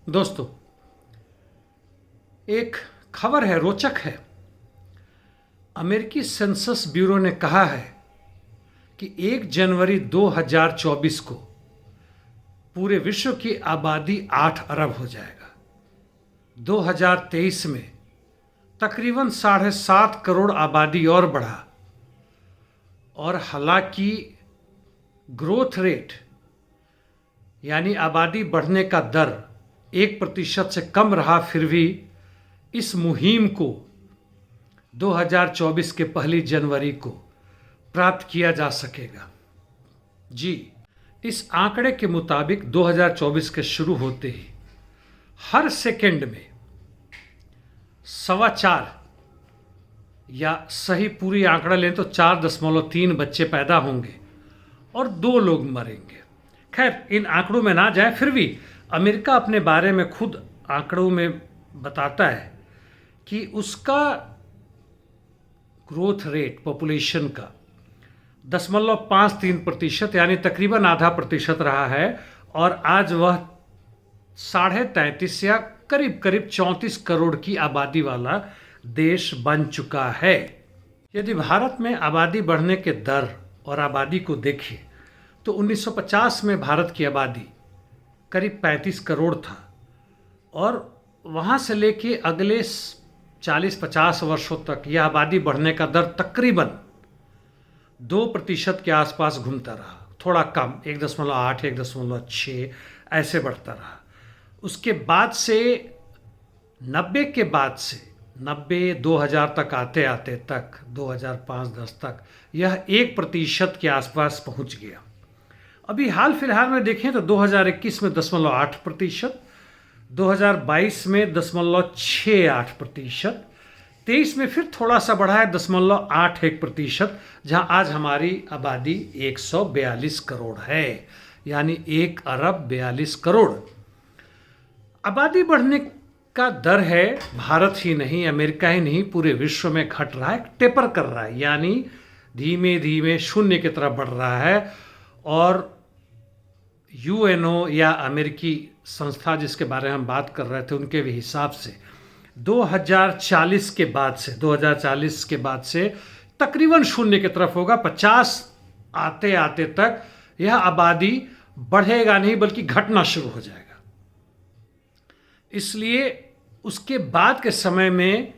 दोस्तों, एक खबर है, रोचक है। अमेरिकी सेंसस ब्यूरो ने कहा है कि 1 जनवरी 2024 को पूरे विश्व की आबादी 8 अरब हो जाएगा। 2023 में तकरीबन 7.5 करोड़ आबादी और बढ़ा। और हालांकि ग्रोथ रेट यानी आबादी बढ़ने का दर 1% से कम रहा, फिर भी इस मुहिम को 2024 के 1 जनवरी को प्राप्त किया जा सकेगा। जी, इस आंकड़े के मुताबिक 2024 के शुरू होते ही हर सेकंड में 4.25 या सही पूरी आंकड़ा लें तो 4.3 बच्चे पैदा होंगे और 2 लोग मरेंगे। खैर, इन आंकड़ों में ना जाए, फिर भी अमेरिका अपने बारे में खुद आंकड़ों में बताता है कि उसका ग्रोथ रेट पॉपुलेशन का 0.53% यानी तकरीबन आधा प्रतिशत रहा है और आज वह 33.5 या करीब करीब 34 करोड़ की आबादी वाला देश बन चुका है। यदि भारत में आबादी बढ़ने के दर और आबादी को देखें तो 1950 में भारत की आबादी करीब 35 करोड़ था और वहाँ से लेके अगले 40-50 वर्षों तक यह आबादी बढ़ने का दर तकरीबन 2% के आसपास घूमता रहा, थोड़ा कम 1.8, 1.6 ऐसे बढ़ता रहा। उसके बाद से 90 2000 तक आते आते तक 2005-10 तक यह 1% के आसपास पहुंच गया। अभी हाल फिलहाल में देखें तो 2021 में 0.8%, 2022 में 0.68%, 23 में फिर थोड़ा सा बढ़ा है 0.81%, जहां आज हमारी आबादी 142 करोड़ है, यानी 1 अरब 42 करोड़। आबादी बढ़ने का दर है, भारत ही नहीं, अमेरिका ही नहीं, पूरे विश्व में घट रहा है, टेपर कर रहा है, यानी धीमे धीमे शून्य की तरफ बढ़ रहा है। और यूएनओ या अमेरिकी संस्था जिसके बारे में हम बात कर रहे थे, उनके भी हिसाब से 2040 के बाद से तकरीबन शून्य की तरफ होगा। 50 आते आते तक यह आबादी बढ़ेगा नहीं बल्कि घटना शुरू हो जाएगा। इसलिए उसके बाद के समय में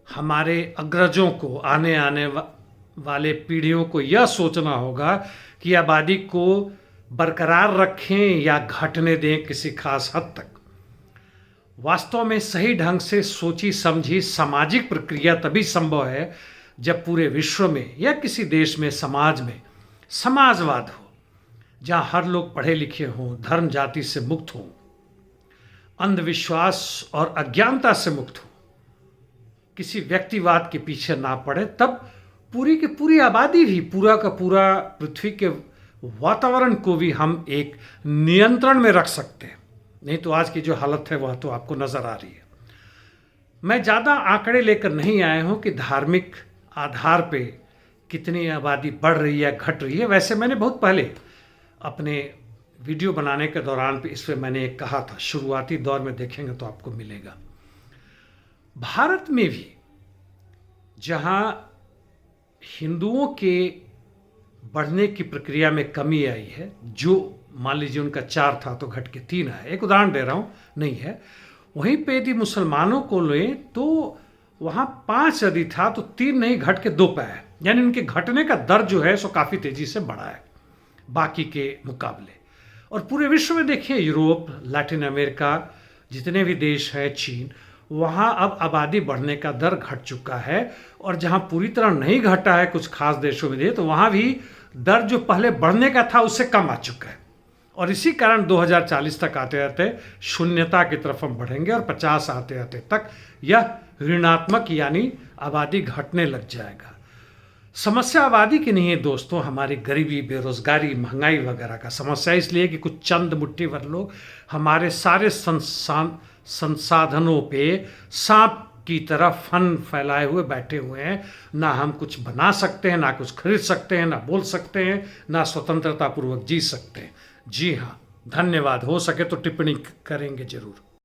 हमारे अग्रजों को, आने वाले पीढ़ियों को यह सोचना होगा कि आबादी को बरकरार रखें या घटने दें किसी खास हद तक। वास्तव में सही ढंग से सोची समझी सामाजिक प्रक्रिया तभी संभव है जब पूरे विश्व में या किसी देश में, समाज में समाजवाद हो, जहां हर लोग पढ़े लिखे हों, धर्म जाति से मुक्त हों, अंधविश्वास और अज्ञानता से मुक्त हो, किसी व्यक्तिवाद के पीछे ना पड़े। तब पूरी की पूरी आबादी भी, पूरा का पूरा पृथ्वी के वातावरण को भी हम एक नियंत्रण में रख सकते हैं। नहीं तो आज की जो हालत है वह तो आपको नजर आ रही है। मैं ज़्यादा आंकड़े लेकर नहीं आया हूं कि धार्मिक आधार पे कितनी आबादी बढ़ रही है, घट रही है। वैसे मैंने बहुत पहले अपने वीडियो बनाने के दौरान पे इस पर मैंने एक कहा था, शुरुआती दौर में देखेंगे तो आपको मिलेगा। भारत में भी जहां हिंदुओं के बढ़ने की प्रक्रिया में कमी आई है, जो मान लीजिए उनका 4 था तो घट के 3 है, एक उदाहरण दे रहा हूं, नहीं है, वहीं पे यदि मुसलमानों को लें तो वहां 5 यदि था तो 3 नहीं, घट के 2 पे है, यानी उनके घटने का दर जो है सो काफ़ी तेजी से बढ़ा है बाकी के मुकाबले। और पूरे विश्व में देखिए, यूरोप, लैटिन अमेरिका, जितने भी देश हैं, चीन, वहाँ अब आबादी बढ़ने का दर घट चुका है। और जहाँ पूरी तरह नहीं घटा है कुछ खास देशों में तो वहाँ भी दर जो पहले बढ़ने का था उससे कम आ चुका है। और इसी कारण 2040 तक आते आते शून्यता की तरफ हम बढ़ेंगे और 50 आते आते तक यह ऋणात्मक यानी आबादी घटने लग जाएगा। समस्या आबादी की नहीं है दोस्तों, हमारी गरीबी, बेरोजगारी, महंगाई वगैरह का समस्या इसलिए कि कुछ चंद मुट्ठी भर लोग हमारे सारे संसाधनों पे सांप की तरह फन फैलाए हुए बैठे हुए हैं। ना हम कुछ बना सकते हैं, ना कुछ खरीद सकते हैं, ना बोल सकते हैं, ना स्वतंत्रता पूर्वक जी सकते हैं। जी हाँ, धन्यवाद। हो सके तो टिप्पणी करेंगे जरूर।